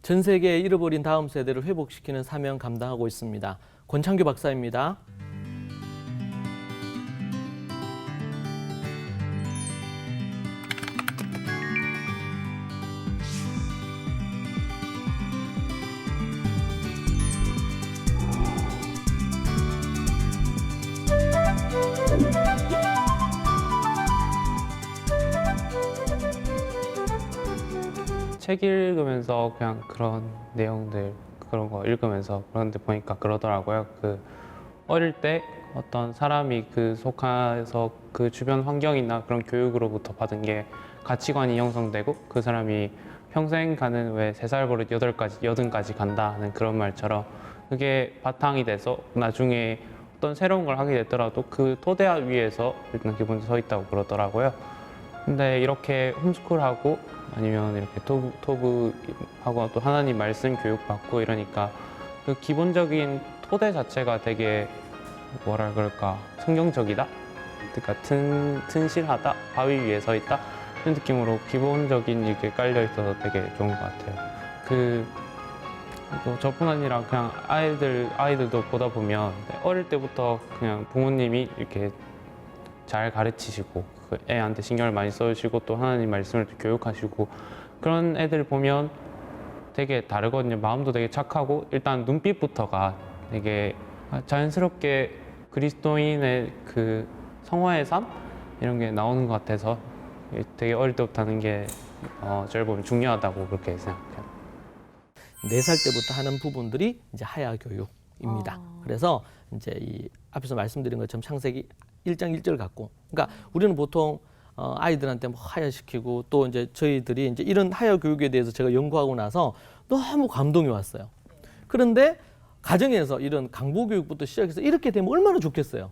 전 세계의 잃어버린 다음 세대를 회복시키는 사명 감당하고 있습니다. 권창규 박사입니다. 책 읽으면서 그냥 그런 내용들 그런 거 읽으면서 그런데 보니까 그러더라고요. 그 어릴 때 어떤 사람이 그 속해서 그 주변 환경이나 그런 교육으로부터 받은 게 가치관이 형성되고 그 사람이 평생 가는 왜 3살 버릇 8까지 간다 하는 그런 말처럼 그게 바탕이 돼서 나중에 어떤 새로운 걸 하게 되더라도 그 토대 위에서 일단 기본적으로 서 있다고 그러더라고요. 근데 이렇게 홈스쿨하고 아니면 이렇게 토브하고 또 하나님 말씀 교육받고 이러니까 그 기본적인 토대 자체가 되게 뭐라 그럴까 성경적이다? 그러니까 튼실하다? 바위 위에 서 있다? 이런 느낌으로 기본적인 이게 깔려 있어서 되게 좋은 것 같아요. 또 저뿐 아니라 그냥 아이들도 보다 보면 어릴 때부터 그냥 부모님이 이렇게 잘 가르치시고 그 애한테 신경을 많이 써주시고 또 하나님 말씀을 교육하시고 그런 애들 보면 되게 다르거든요. 마음도 되게 착하고 일단 눈빛부터가 되게 자연스럽게 그리스도인의 그 성화의 삶 이런 게 나오는 것 같아서 되게 어릴 때부터 하는 게 저를 보면 중요하다고 그렇게 생각해요. 4살 때부터 하는 부분들이 이제 하야 교육입니다. 그래서 이제 이 앞에서 말씀드린 것처럼 창세기 1장 1절 갖고, 그러니까 우리는 보통 아이들한테 뭐 하야시키고 또 이제 저희들이 이제 이런 하야 교육에 대해서 제가 연구하고 나서 너무 감동이 왔어요. 그런데 가정에서 이런 강보 교육부터 시작해서 이렇게 되면 얼마나 좋겠어요.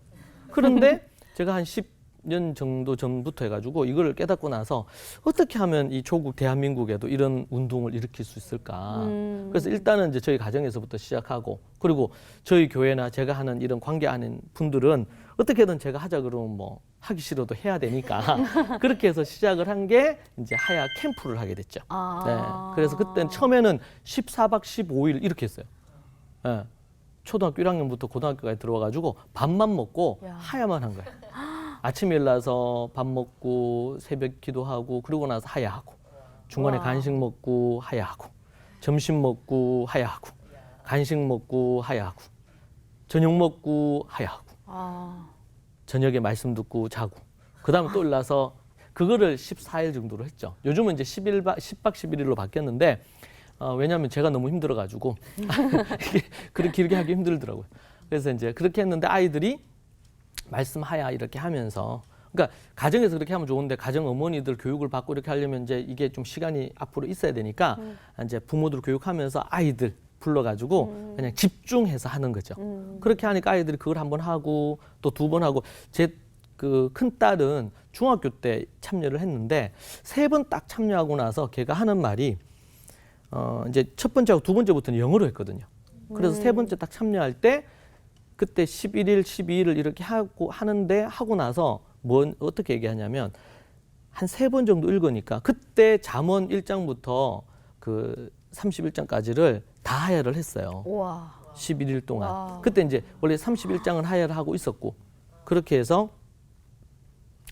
그런데 제가 한 10년 정도 전부터 해가지고 이걸 깨닫고 나서 어떻게 하면 이 조국 대한민국에도 이런 운동을 일으킬 수 있을까. 그래서 일단은 이제 저희 가정에서부터 시작하고, 그리고 저희 교회나 제가 하는 이런 관계하는 분들은 어떻게든 제가 하자 그러면 뭐 하기 싫어도 해야 되니까 그렇게 해서 시작을 한 게 이제 하야 캠프를 하게 됐죠. 네. 그래서 그때는 처음에는 14박 15일 이렇게 했어요. 네. 초등학교 1학년부터 고등학교까지 들어와가지고 밥만 먹고 하야만 한 거예요. 아침에 일어나서 밥 먹고 새벽 기도하고 그러고 나서 하야하고 중간에 간식 먹고 하야하고 점심 먹고 하야하고 간식 먹고 하야하고 저녁 먹고 하야하고 저녁에 말씀 듣고 자고 그 다음에 또 일어나서 그거를 14일 정도로 했죠. 요즘은 이제 10박 11일로 바뀌었는데 왜냐하면 제가 너무 힘들어가지고 그렇게 길게 하기 힘들더라고요. 그래서 이제 그렇게 했는데 아이들이 말씀하야 이렇게 하면서, 그러니까 가정에서 그렇게 하면 좋은데 가정 어머니들 교육을 받고 이렇게 하려면 이제 이게 좀 시간이 앞으로 있어야 되니까 이제 부모들 교육하면서 아이들 불러가지고 그냥 집중해서 하는 거죠. 그렇게 하니까 아이들이 그걸 한번 하고 또 2번 하고, 제 그 큰 딸은 중학교 때 참여를 했는데 3번 딱 참여하고 나서 걔가 하는 말이 이제 첫 번째하고 2번째부터는 영어로 했거든요. 그래서 3번째 딱 참여할 때 그때 11일, 12일을 이렇게 하고 나서 어떻게 얘기하냐면 한 3번 정도 읽으니까 그때 잠언 1장부터 그 31장까지를 다 하야를 했어요. 우와. 11일 동안. 와. 그때 이제 원래 31장은 하야를 하고 있었고 그렇게 해서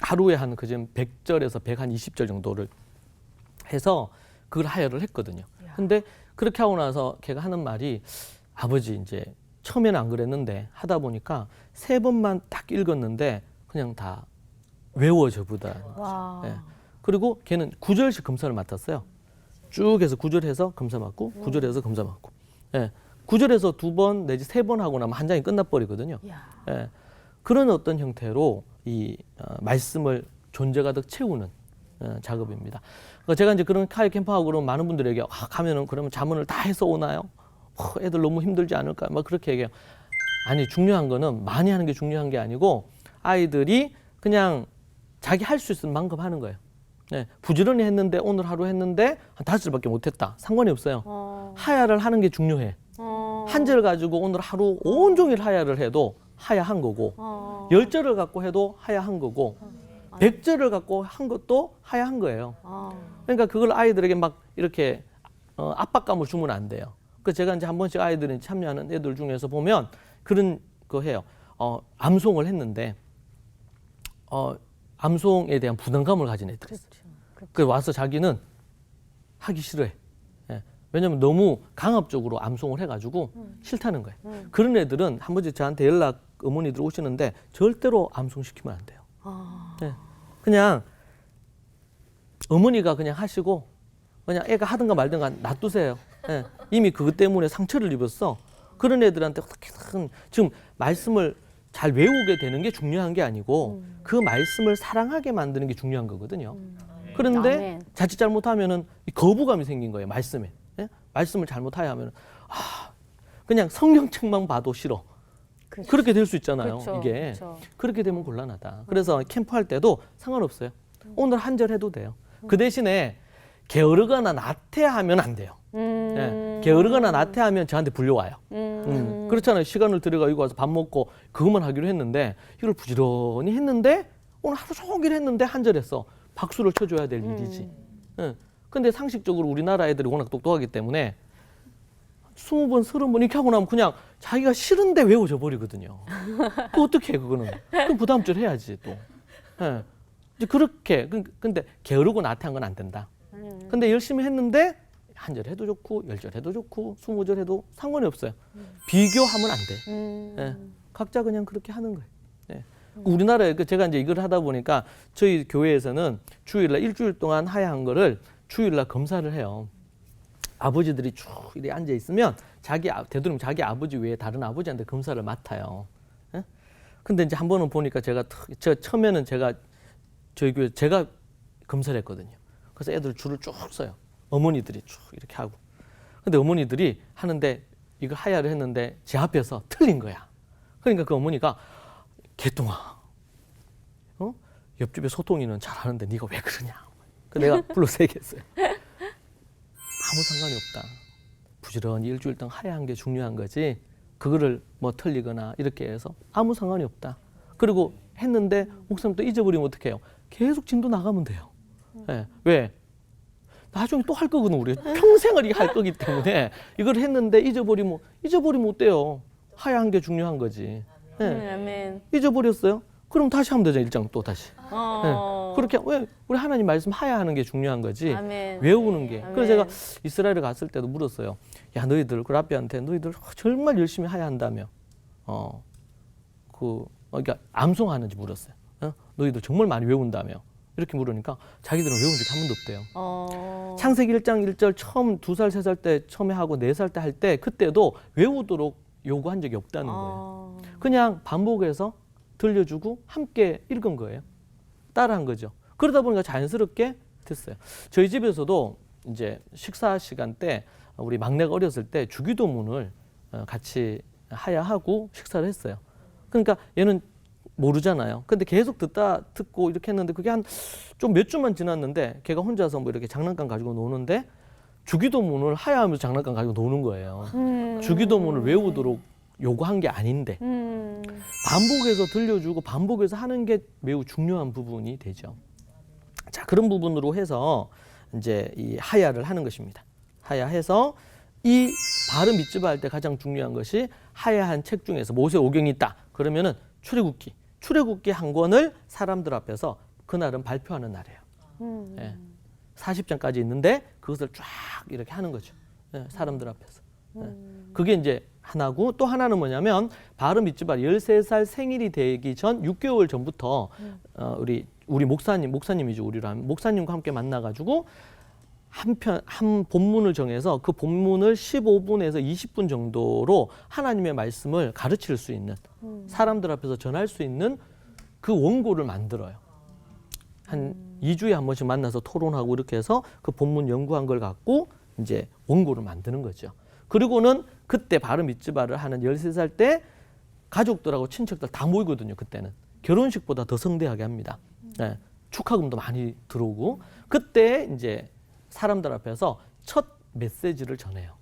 하루에 한 그전 100절에서 120절 정도를 해서 그걸 하야를 했거든요. 근데 그렇게 하고 나서 걔가 하는 말이 아버지 이제 처음에는 안 그랬는데 하다 보니까 3번만 딱 읽었는데 그냥 다 외워져 보다. 네. 그리고 걔는 9절씩 검사를 맡았어요. 쭉 해서 9절 해서 검사 맡고 9절 해서 검사 맡고. 네. 9절에서 2번 내지 3번 하고 나면 한 장이 끝나버리거든요. 네. 그런 어떤 형태로 이 말씀을 존재 가득 채우는 작업입니다. 그러니까 제가 이제 그런 카이 캠프하고 그러면 많은 분들에게 가면은 그러면 잠언을 다 해서 오나요? 애들 너무 힘들지 않을까? 막 그렇게 얘기해요. 아니, 중요한 거는 많이 하는 게 중요한 게 아니고 아이들이 그냥 자기 할 수 있는 만큼 하는 거예요. 네, 부지런히 했는데 오늘 하루 했는데 한 5절밖에 못했다. 상관이 없어요. 하야를 하는 게 중요해. 한 절 가지고 오늘 하루 온종일 하야를 해도 하야한 거고 10절을 갖고 해도 하야한 거고 100절을 갖고 한 것도 하야한 거예요. 그러니까 그걸 아이들에게 막 이렇게 압박감을 주면 안 돼요. 그래서 제가 이제 한 번씩 아이들이 참여하는 애들 중에서 보면 그런 거 해요. 암송을 했는데 암송에 대한 부담감을 가진 애들이 있어요. 그래서 와서 자기는 하기 싫어해. 예. 왜냐면 너무 강압적으로 암송을 해가지고 싫다는 거예요. 그런 애들은 한 번씩 저한테 어머니들 오시는데 절대로 암송시키면 안 돼요. 예. 그냥 어머니가 그냥 하시고 그냥 애가 하든가 말든가 놔두세요. 예. 이미 그것 때문에 상처를 입었어. 그런 애들한테 어떻게든 지금 말씀을 잘 외우게 되는 게 중요한 게 아니고 그 말씀을 사랑하게 만드는 게 중요한 거거든요. 그런데 아멘. 자칫 잘못하면은 이 거부감이 생긴 거예요. 말씀에. 예? 말씀을 잘못하야 하면 그냥 성경책만 봐도 싫어. 그렇죠. 그렇게 될 수 있잖아요. 그렇죠. 이게 그렇죠. 그렇게 되면 곤란하다. 그래서 캠프할 때도 상관없어요. 오늘 한 절 해도 돼요. 그 대신에 게으르거나 나태하면 안 돼요. 예. 게으르거나 나태하면 저한테 불려와요. 그렇잖아요. 시간을 들여가지고 와서 밥 먹고 그것만 하기로 했는데 이걸 부지런히 했는데 오늘 하루 종일 했는데 한 절 했어. 박수를 쳐줘야 될 일이지. 예. 근데 상식적으로 우리나라 애들이 워낙 똑똑하기 때문에 20번, 30번 이렇게 하고 나면 그냥 자기가 싫은데 외워져 버리거든요. 그 어떻게 해, 그거는. 그럼 부담줄 해야지, 또. 예. 이제 그렇게. 근데 게으르고 나태한 건 안 된다. 근데 열심히 했는데 한 절 해도 좋고, 10절 해도 좋고, 20절 해도 상관이 없어요. 비교하면 안 돼. 예. 각자 그냥 그렇게 하는 거예요. 예. 우리나라에 제가 이제 이걸 하다 보니까 저희 교회에서는 주일날 일주일 동안 하야한 거를 주일날 검사를 해요. 아버지들이 쭉 이렇게 앉아 있으면 되도록이면 자기 아버지 외에 다른 아버지한테 검사를 맡아요. 예? 근데 이제 한 번은 보니까 제가 처음에는 저희 교회 제가 검사를 했거든요. 그래서 애들 줄을 쭉 서요. 어머니들이 쭉 이렇게 하고. 근데 어머니들이 하는데 이거 하야를 했는데 제 앞에서 틀린 거야. 그러니까 그 어머니가 개똥아, 옆집에 소통이는 잘하는데 네가 왜 그러냐. 내가 불러서 얘기했어요. 아무 상관이 없다. 부지런히 일주일 동안 하야한 게 중요한 거지. 그거를 뭐 틀리거나 이렇게 해서 아무 상관이 없다. 그리고 했는데 목사님 또 잊어버리면 어떡해요? 계속 진도 나가면 돼요. 네. 왜? 나중에 또 할 거거든. 우리가 평생을 이게 할 거기 때문에 이걸 했는데 잊어버리면 어때요? 하야한 게 중요한 거지. 네. 아멘. 잊어버렸어요? 그럼 다시 하면 되죠. 일장 또 다시. 네. 그렇게 왜 우리 하나님 말씀 하야하는 게 중요한 거지. 아멘. 외우는 게. 아멘. 그래서 제가 이스라엘에 갔을 때도 물었어요. 야, 너희들 그 랍비한테 너희들 정말 열심히 하야한다며. 그러니까 암송하는지 물었어요. 너희들 정말 많이 외운다며. 이렇게 물으니까 자기들은 외운 적이 한 번도 없대요. 창세기 1장 1절 처음 2살, 3살 때 처음에 하고 4살 때 할 때 그때도 외우도록 요구한 적이 없다는 거예요. 그냥 반복해서 들려주고 함께 읽은 거예요. 따라한 거죠. 그러다 보니까 자연스럽게 됐어요. 저희 집에서도 이제 식사 시간 때 우리 막내가 어렸을 때 주기도문을 같이 하야하고 식사를 했어요. 그러니까 얘는 모르잖아요. 근데 계속 듣고 이렇게 했는데 그게 한 좀 몇 주만 지났는데 걔가 혼자서 뭐 이렇게 장난감 가지고 노는데 주기도문을 하야하면서 장난감 가지고 노는 거예요. 주기도문을 외우도록 요구한 게 아닌데 반복해서 들려주고 반복해서 하는 게 매우 중요한 부분이 되죠. 자, 그런 부분으로 해서 이제 이 하야를 하는 것입니다. 하야해서 이 발음 밑집어 할 때 가장 중요한 것이 하야한 책 중에서 모세오경이 있다. 그러면은 출애굽기 한 권을 사람들 앞에서 그날은 발표하는 날이에요. 40장까지 있는데 그것을 쫙 이렇게 하는 거죠. 사람들 앞에서. 그게 이제 하나고 또 하나는 뭐냐면 발음 밑집어 13살 생일이 되기 전 6개월 전부터 우리 목사님이죠. 우리로 하면 목사님과 함께 만나가지고 한 본문을 정해서 그 본문을 15분에서 20분 정도로 하나님의 말씀을 가르칠 수 있는 사람들 앞에서 전할 수 있는 그 원고를 만들어요. 한 2주에 한 번씩 만나서 토론하고 이렇게 해서 그 본문 연구한 걸 갖고 이제 원고를 만드는 거죠. 그리고는 그때 발음 밑집어를 하는 13살 때 가족들하고 친척들 다 모이거든요. 그때는 결혼식보다 더 성대하게 합니다. 네, 축하금도 많이 들어오고 그때 이제 사람들 앞에서 첫 메시지를 전해요.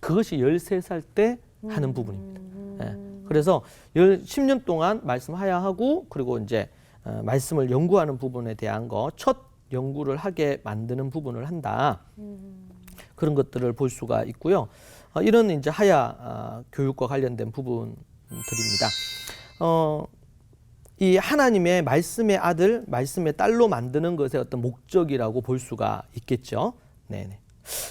그것이 13살 때 하는 부분입니다. 네, 그래서 10년 동안 말씀하야 하고 그리고 이제 말씀을 연구하는 부분에 대한 거 첫 연구를 하게 만드는 부분을 한다. 그런 것들을 볼 수가 있고요. 이런 이제 하야 교육과 관련된 부분들입니다. 이 하나님의 말씀의 아들, 말씀의 딸로 만드는 것의 어떤 목적이라고 볼 수가 있겠죠. 네네.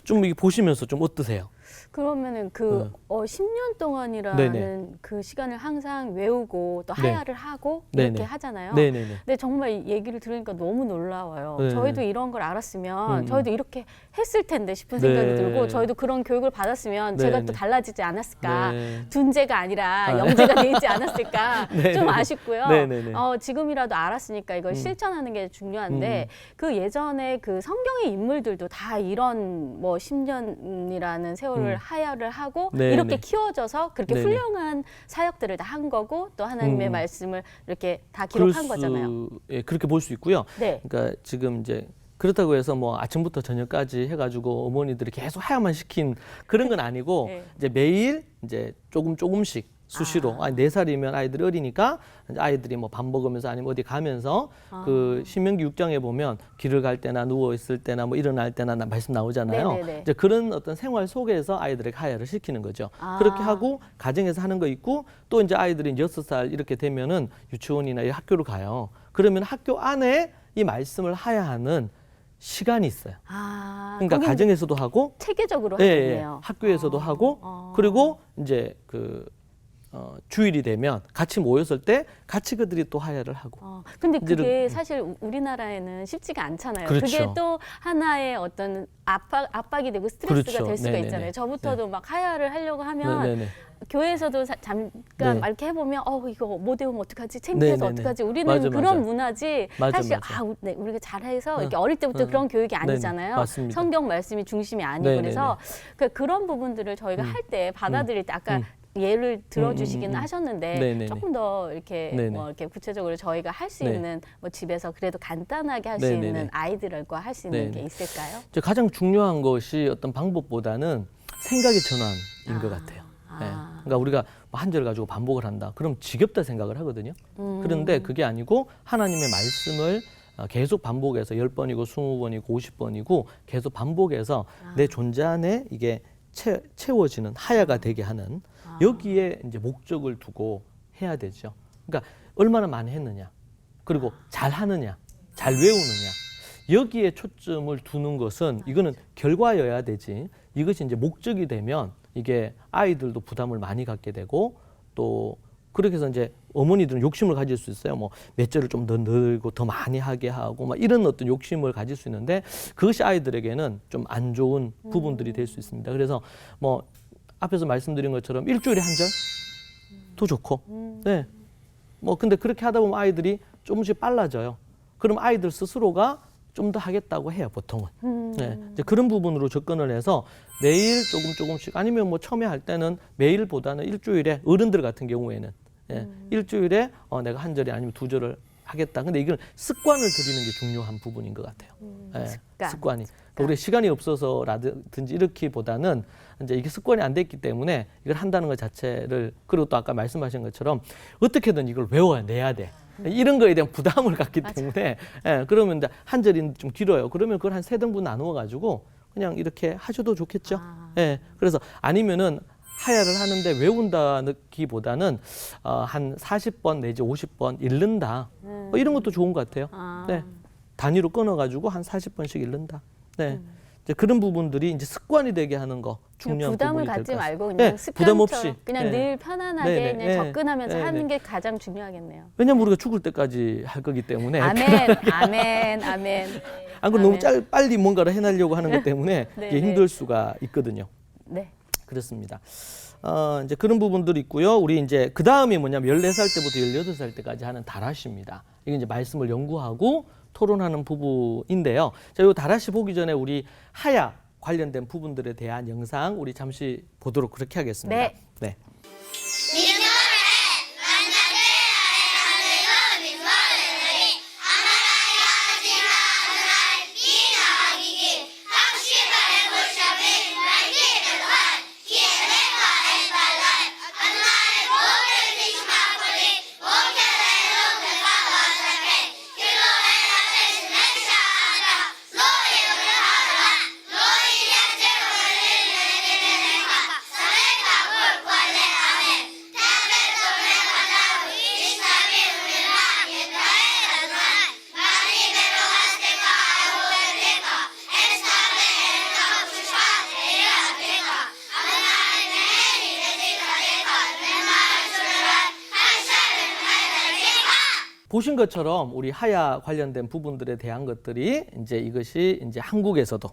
좀 이게 보시면서 좀 어떠세요? 그러면은 그 10년 동안이라는 네네. 그 시간을 항상 외우고 또 네. 하야를 하고 네네. 이렇게 하잖아요. 네네네. 근데 정말 이 얘기를 들으니까 너무 놀라워요. 네. 저희도 이런 걸 알았으면 음. 저희도 이렇게 했을 텐데 싶은 생각이 네. 들고 저희도 그런 교육을 받았으면 제가 네. 또 달라지지 않았을까. 네. 둔재가 아니라 영재가 돼 있지 않았을까. 네. 좀 아쉽고요. 네네네. 지금이라도 알았으니까 이걸 실천하는 게 중요한데 그 예전에 그 성경의 인물들도 다 이런 뭐 10년이라는 세월을 하야를 하고 네네. 이렇게 키워져서 그렇게 네네. 훌륭한 사역들을 다 한 거고 또 하나님의 말씀을 이렇게 다 그럴 기록한 거잖아요. 예, 그렇게 볼 수 있고요. 네. 그러니까 지금 이제 그렇다고 해서 뭐 아침부터 저녁까지 해가지고 어머니들이 계속 하야만 시킨 그런 건 아니고 네. 이제 매일 이제 조금씩 수시로 아니 4살이면 아이들이 어리니까 이제 아이들이 뭐 밥 먹으면서 아니면 어디 가면서 그 신명기 6장에 보면 길을 갈 때나 누워 있을 때나 뭐 일어날 때나 말씀 나오잖아요. 네네네. 이제 그런 어떤 생활 속에서 아이들에게 하야를 시키는 거죠. 그렇게 하고 가정에서 하는 거 있고 또 이제 아이들이 6살 이렇게 되면은 유치원이나 이 학교를 가요. 그러면 학교 안에 이 말씀을 하야하는 시간이 있어요. 그러니까 거긴 가정에서도 하고 체계적으로 예, 하겠네요. 학교에서도 하고 그리고 이제 그 주일이 되면 같이 모였을 때 같이 그들이 또 하야를 하고. 근데 이제 그게 사실 우리나라에는 쉽지가 않잖아요. 그렇죠. 그게 또 하나의 어떤 압박이 되고 스트레스가 그렇죠. 될 수가 네네네. 있잖아요. 저부터도 막 하야를 하려고 하면 네네네. 교회에서도 잠깐 네. 막 이렇게 해보면 이거 못 외우면 어떡하지? 창피해서 네네네. 어떡하지? 우리는 맞아, 그런 맞아. 문화지 맞아, 사실 맞아. 우리가 잘해서 이렇게 어릴 때부터 그런 교육이 아니잖아요. 맞습니다. 성경 말씀이 중심이 아니고 네네네. 그래서 그런 부분들을 저희가 할 때 받아들일 때 아까 예를 들어주시기는 하셨는데 네네네. 조금 더 이렇게 네네. 뭐 이렇게 구체적으로 저희가 할 수 네. 있는 뭐 집에서 그래도 간단하게 할 수 네네네. 있는 아이들과 할 수 있는 네네. 게 있을까요? 이제 가장 중요한 것이 어떤 방법보다는 생각의 전환인 것 같아요. 예. 그러니까 우리가 한 절 가지고 반복을 한다. 그럼 지겹다 생각을 하거든요. 그런데 그게 아니고 하나님의 말씀을 계속 반복해서 10번이고 20번이고 50번이고 계속 반복해서 내 존재 안에 이게 채워지는 하야가 되게 하는 여기에 이제 목적을 두고 해야 되죠. 그러니까 얼마나 많이 했느냐, 그리고 잘 하느냐, 잘 외우느냐, 여기에 초점을 두는 것은 이거는 결과여야 되지. 이것이 이제 목적이 되면 이게 아이들도 부담을 많이 갖게 되고 또 그렇게 해서 이제 어머니들은 욕심을 가질 수 있어요. 뭐 몇 절을 좀 더 늘고 더 많이 하게 하고 막 이런 어떤 욕심을 가질 수 있는데 그것이 아이들에게는 좀 안 좋은 부분들이 될 수 있습니다. 그래서 뭐 앞에서 말씀드린 것처럼 일주일에 한 절도 좋고, 네. 뭐 근데 그렇게 하다 보면 아이들이 조금씩 빨라져요. 그럼 아이들 스스로가 좀 더 하겠다고 해요, 보통은. 네. 이제 그런 부분으로 접근을 해서 매일 조금씩 아니면 뭐 처음에 할 때는 매일보다는 일주일에 어른들 같은 경우에는 일주일에 내가 한 절이 아니면 2절을 하겠다. 근데 이걸 습관을 들이는 게 중요한 부분인 것 같아요. 습관이. 그러니까 우리 시간이 없어서라든지 이렇기보다는 이제 이게 습관이 안 됐기 때문에 이걸 한다는 것 자체를 그리고 또 아까 말씀하신 것처럼 어떻게든 이걸 외워내야 돼. 이런 거에 대한 부담을 갖기 때문에 그러면 이제 한 절이 좀 길어요. 그러면 그걸 한 3등분 나누어 가지고 그냥 이렇게 하셔도 좋겠죠. 그래서 아니면은 하야를 하는데 외운다기보다는 한 40번 내지 50번 읽는다. 뭐 이런 것도 좋은 것 같아요. 네. 단위로 끊어가지고 한 40번씩 읽는다. 네. 이제 그런 부분들이 이제 습관이 되게 하는 거 중요한 부담을 부분이 될 갖지 것 말고 같습니다. 그냥 네, 습관처럼 부담 없이 그냥 늘 편안하게 네네. 그냥 네. 접근하면서 네네. 하는 게 가장 중요하겠네요. 왜냐면 우리가 죽을 때까지 할 거기 때문에 아멘, 아멘, 아멘. 안 그럼 너무 아멘. 빨리 뭔가를 해내려고 하는 것 때문에 네, 이게 네. 힘들 수가 있거든요. 네. 그렇습니다. 이제 그런 부분들이 있고요. 우리 이제 그 다음이 뭐냐면 14살 때부터 18살 때까지 하는 다라시입니다. 이게 이제 말씀을 연구하고 토론하는 부분인데요. 자, 이 다라시 보기 전에 우리 하야 관련된 부분들에 대한 영상 우리 잠시 보도록 그렇게 하겠습니다. 네. 네. 보신 것처럼 우리 하야 관련된 부분들에 대한 것들이 이제 이것이 이제 한국에서도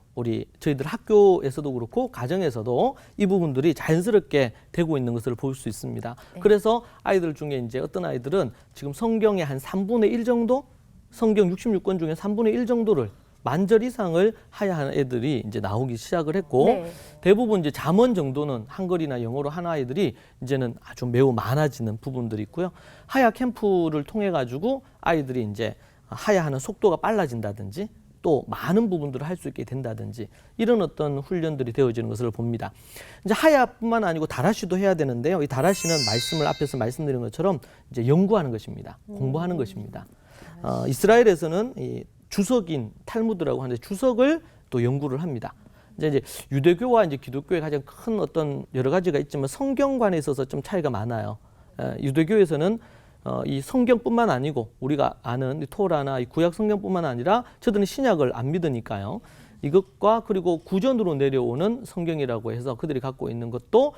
저희들 학교에서도 그렇고 가정에서도 이 부분들이 자연스럽게 되고 있는 것을 볼 수 있습니다. 네. 그래서 아이들 중에 이제 어떤 아이들은 지금 성경의 한 3분의 1 정도, 성경 66권 중에 3분의 1 정도를 만절 이상을 하야하는 애들이 이제 나오기 시작을 했고 네. 대부분 이제 잠언 정도는 한글이나 영어로 하는 아이들이 이제는 아주 매우 많아지는 부분들이 있고요. 하야 캠프를 통해 가지고 아이들이 이제 하야하는 속도가 빨라진다든지 또 많은 부분들을 할 수 있게 된다든지 이런 어떤 훈련들이 되어지는 것을 봅니다. 이제 하야뿐만 아니고 다라시도 해야 되는데요. 이 다라시는 말씀을 앞에서 말씀드린 것처럼 이제 연구하는 것입니다. 공부하는 것입니다. 이스라엘에서는 이 주석인 탈무드라고 하는데 주석을 또 연구를 합니다. 이제 유대교와 이제 기독교의 가장 큰 어떤 여러 가지가 있지만 성경관에 있어서 좀 차이가 많아요. 유대교에서는 이 성경뿐만 아니고 우리가 아는 이 토라나 이 구약 성경뿐만 아니라 저들은 신약을 안 믿으니까요. 이것과 그리고 구전으로 내려오는 성경이라고 해서 그들이 갖고 있는 것도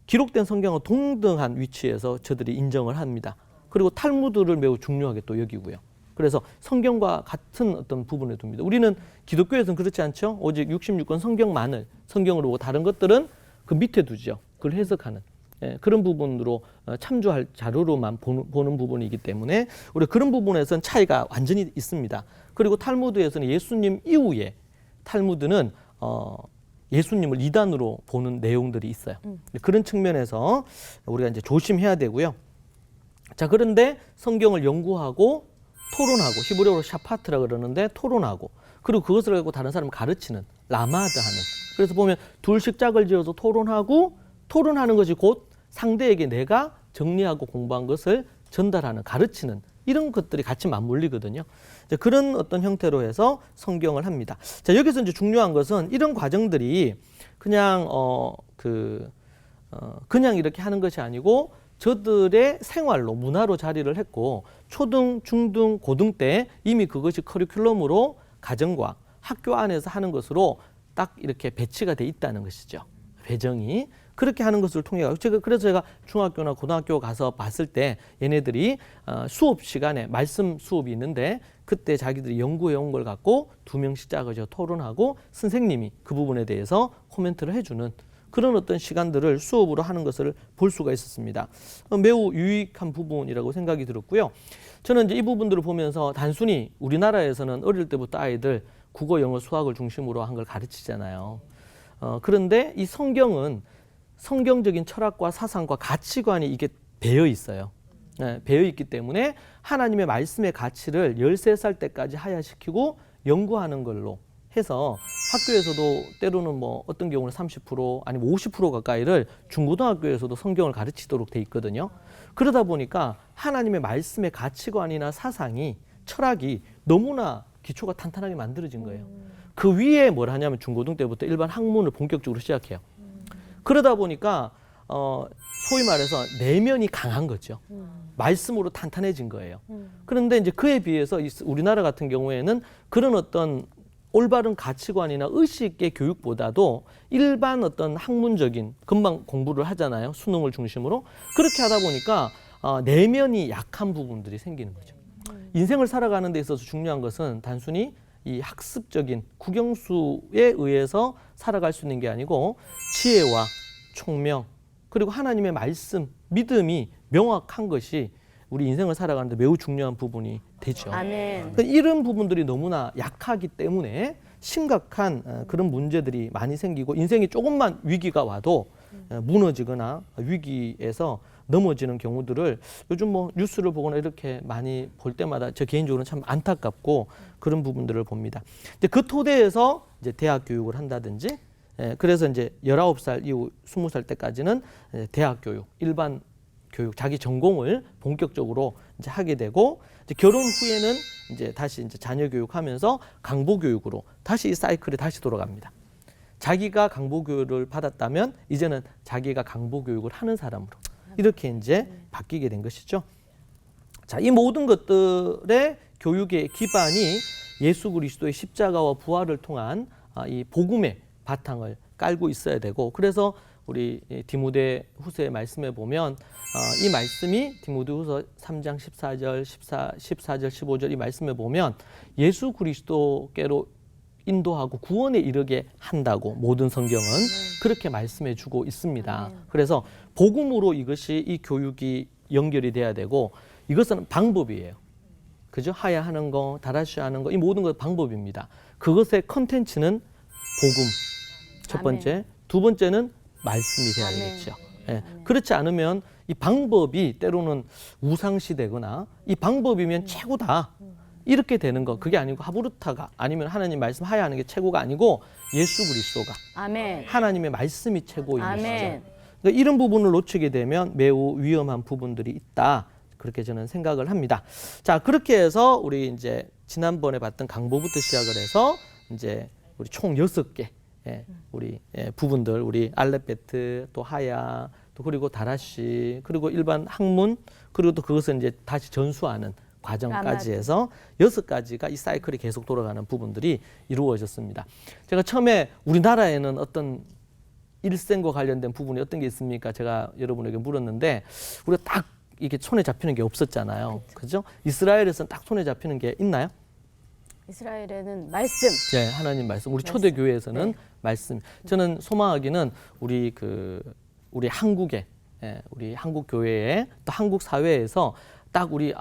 기록된 성경과 동등한 위치에서 저들이 인정을 합니다. 그리고 탈무드를 매우 중요하게 또 여기고요. 그래서 성경과 같은 어떤 부분을 둡니다. 우리는 기독교에서는 그렇지 않죠. 오직 66권 성경만을 성경으로 보고 다른 것들은 그 밑에 두죠. 그걸 해석하는 그런 부분으로 참조할 자료로만 보는 부분이기 때문에 우리가 그런 부분에서는 차이가 완전히 있습니다. 그리고 탈무드에서는 예수님 이후에 탈무드는 예수님을 이단으로 보는 내용들이 있어요. 그런 측면에서 우리가 이제 조심해야 되고요. 자, 그런데 성경을 연구하고 토론하고 히브리어로 샤파트라 그러는데 토론하고 그리고 그것을 갖고 다른 사람을 가르치는 라마드하는 그래서 보면 둘씩 짝을 지어서 토론하고 토론하는 것이 곧 상대에게 내가 정리하고 공부한 것을 전달하는 가르치는 이런 것들이 같이 맞물리거든요. 그런 어떤 형태로 해서 성경을 합니다. 자, 여기서 이제 중요한 것은 이런 과정들이 그냥 그냥 이렇게 하는 것이 아니고 저들의 생활로 문화로 자리를 했고 초등, 중등, 고등 때 이미 그것이 커리큘럼으로 가정과 학교 안에서 하는 것으로 딱 이렇게 배치가 돼 있다는 것이죠. 배정이 그렇게 하는 것을 통해 그래서 제가 중학교나 고등학교 가서 봤을 때 얘네들이 수업 시간에 말씀 수업이 있는데 그때 자기들이 연구해 온 걸 갖고 2명씩 짝을 토론하고 선생님이 그 부분에 대해서 코멘트를 해주는 그런 어떤 시간들을 수업으로 하는 것을 볼 수가 있었습니다. 매우 유익한 부분이라고 생각이 들었고요. 저는 이제 이 부분들을 보면서 단순히 우리나라에서는 어릴 때부터 아이들 국어, 영어, 수학을 중심으로 한 걸 가르치잖아요. 그런데 이 성경은 성경적인 철학과 사상과 가치관이 이게 배어 있어요. 배어 있기 때문에 하나님의 말씀의 가치를 13살 때까지 하야시키고 연구하는 걸로 해서 학교에서도 때로는 뭐 어떤 경우는 30% 아니면 50% 가까이를 중고등학교에서도 성경을 가르치도록 돼 있거든요. 그러다 보니까 하나님의 말씀의 가치관이나 사상이 철학이 너무나 기초가 탄탄하게 만들어진 거예요. 그 위에 뭘 하냐면 중고등 때부터 일반 학문을 본격적으로 시작해요. 그러다 보니까 소위 말해서 내면이 강한 거죠. 말씀으로 탄탄해진 거예요. 그런데 이제 그에 비해서 우리나라 같은 경우에는 그런 어떤 올바른 가치관이나 의식의 교육보다도 일반 어떤 학문적인 금방 공부를 하잖아요. 수능을 중심으로. 그렇게 하다 보니까 내면이 약한 부분들이 생기는 거죠. 인생을 살아가는 데 있어서 중요한 것은 단순히 이 학습적인 국영수에 의해서 살아갈 수 있는 게 아니고 지혜와 총명 그리고 하나님의 말씀, 믿음이 명확한 것이 우리 인생을 살아가는데 매우 중요한 부분이 되죠. 아멘. 그러니까 이런 부분들이 너무나 약하기 때문에 심각한 그런 문제들이 많이 생기고 인생이 조금만 위기가 와도 무너지거나 위기에서 넘어지는 경우들을 요즘 뭐 뉴스를 보거나 이렇게 많이 볼 때마다 저 개인적으로는 참 안타깝고 그런 부분들을 봅니다. 이제 그 토대에서 이제 대학 교육을 한다든지 그래서 이제 19살 이후 20살 때까지는 대학 교육, 일반 교육, 자기 전공을 본격적으로 이제 하게 되고 이제 결혼 후에는 이제 다시 이제 자녀 교육하면서 강보 교육으로 다시 이 사이클이 다시 돌아갑니다. 자기가 강보 교육을 받았다면 이제는 자기가 강보 교육을 하는 사람으로 이렇게 이제 바뀌게 된 것이죠. 자, 이 모든 것들의 교육의 기반이 예수 그리스도의 십자가와 부활을 통한 이 복음의 바탕을 깔고 있어야 되고 그래서 우리 디모데 후서의 말씀에 보면 이 말씀이 디모데 후서 3장 14절, 14절, 15절 이 말씀에 보면 예수 그리스도께로 인도하고 구원에 이르게 한다고 모든 성경은 그렇게 말씀해 주고 있습니다. 그래서 복음으로 이것이 이 교육이 연결이 돼야 되고 이것은 방법이에요. 그죠? 하야하는 거, 다라시하는 거 이 모든 것 방법입니다. 그것의 컨텐츠는 복음 첫 번째, 두 번째는 말씀이 돼야 되겠죠. 예. 그렇지 않으면 이 방법이 때로는 우상시되거나 이 방법이면 최고다. 이렇게 되는 거 그게 아니고 하브루타가 아니면 하나님 말씀 하야하는 게 최고가 아니고 예수 그리스도가 아멘. 하나님의 말씀이 최고인 아멘. 것이죠. 그러니까 이런 부분을 놓치게 되면 매우 위험한 부분들이 있다. 그렇게 저는 생각을 합니다. 자, 그렇게 해서 우리 이제 지난번에 봤던 강보부터 시작을 해서 이제 우리 총 6개 우리 부분들 우리 알렙베트 또 하야 또 그리고 다라시 그리고 일반 학문 그리고 또 그것을 이제 다시 전수하는 과정까지 해서 6가지가 이 사이클이 계속 돌아가는 부분들이 이루어졌습니다. 제가 처음에 우리나라에는 어떤 일생과 관련된 부분이 어떤 게 있습니까? 제가 여러분에게 물었는데 우리가 딱 이게 손에 잡히는 게 없었잖아요. 그죠? 이스라엘에서는 딱 손에 잡히는 게 있나요? 이스라엘에는 말씀. 네, 하나님 말씀. 우리 말씀. 초대교회에서는 네. 말씀. 저는 소망하기는 우리 한국에 우리 한국 교회에 또 한국 사회에서 딱 우리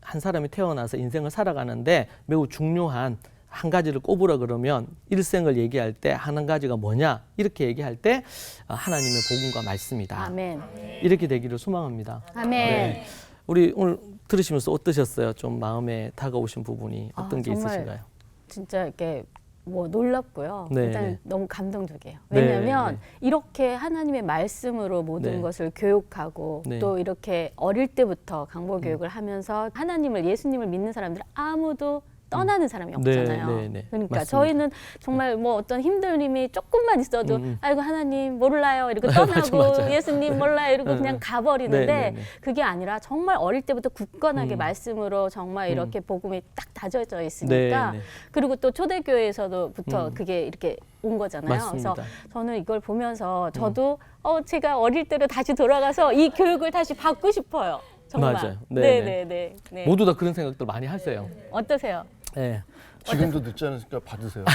한 사람이 태어나서 인생을 살아가는데 매우 중요한 한 가지를 꼽으라 그러면 일생을 얘기할 때 한 가지가 뭐냐 이렇게 얘기할 때 하나님의 복음과 말씀이다. 아멘. 이렇게 되기를 소망합니다. 아멘. 네. 우리 오늘 들으시면서 어떠셨어요? 좀 마음에 다가오신 부분이 어떤 게 정말 있으신가요? 진짜 이렇게 뭐 놀랍고요. 네, 일단 네. 너무 감동적이에요. 네, 왜냐하면 네. 이렇게 하나님의 말씀으로 모든 네. 것을 교육하고 네. 또 이렇게 어릴 때부터 강보 교육을 하면서 하나님을 예수님을 믿는 사람들 아무도 떠나는 사람이 없잖아요. 네, 네. 그러니까 맞습니다. 저희는 정말 뭐 어떤 힘듦이 조금만 있어도 아이고 하나님 몰라요 이러고 맞아, 떠나고 맞아요. 예수님 몰라요 이러고 네, 그냥 네. 가버리는데 네, 네, 네. 그게 아니라 정말 어릴 때부터 굳건하게 말씀으로 정말 이렇게 복음이 딱 다져져 있으니까 네, 네. 그리고 또 초대교회에서부터 그게 이렇게 온 거잖아요. 맞습니다. 그래서 저는 이걸 보면서 저도 제가 어릴 때로 다시 돌아가서 이 교육을 다시 받고 싶어요. 정말. 맞아요. 네, 네. 모두 다 그런 생각들 많이 하세요. 어떠세요? 네, 지금도 늦지 않으니까 받으세요.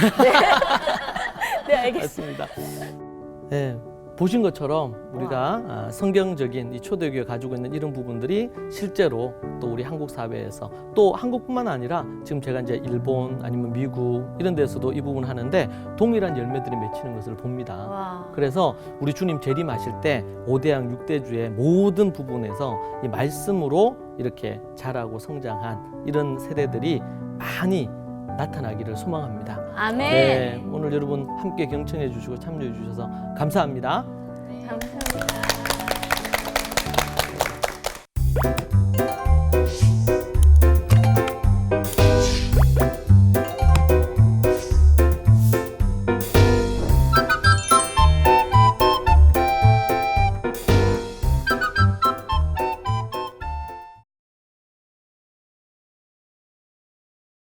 네, 알겠습니다. 맞습니다. 네, 보신 것처럼 우리가 성경적인 이 초대교회 가지고 있는 이런 부분들이 실제로 또 우리 한국 사회에서 또 한국뿐만 아니라 지금 제가 이제 일본 아니면 미국 이런 데서도 이 부분 하는데 동일한 열매들이 맺히는 것을 봅니다. 와. 그래서 우리 주님 재림하실 때 5대양 6대주의 모든 부분에서 이 말씀으로 이렇게 자라고 성장한 이런 세대들이 많이 나타나기를 소망합니다. 아멘. 네, 오늘 여러분 함께 경청해 주시고 참여해 주셔서 감사합니다. 감사합니다.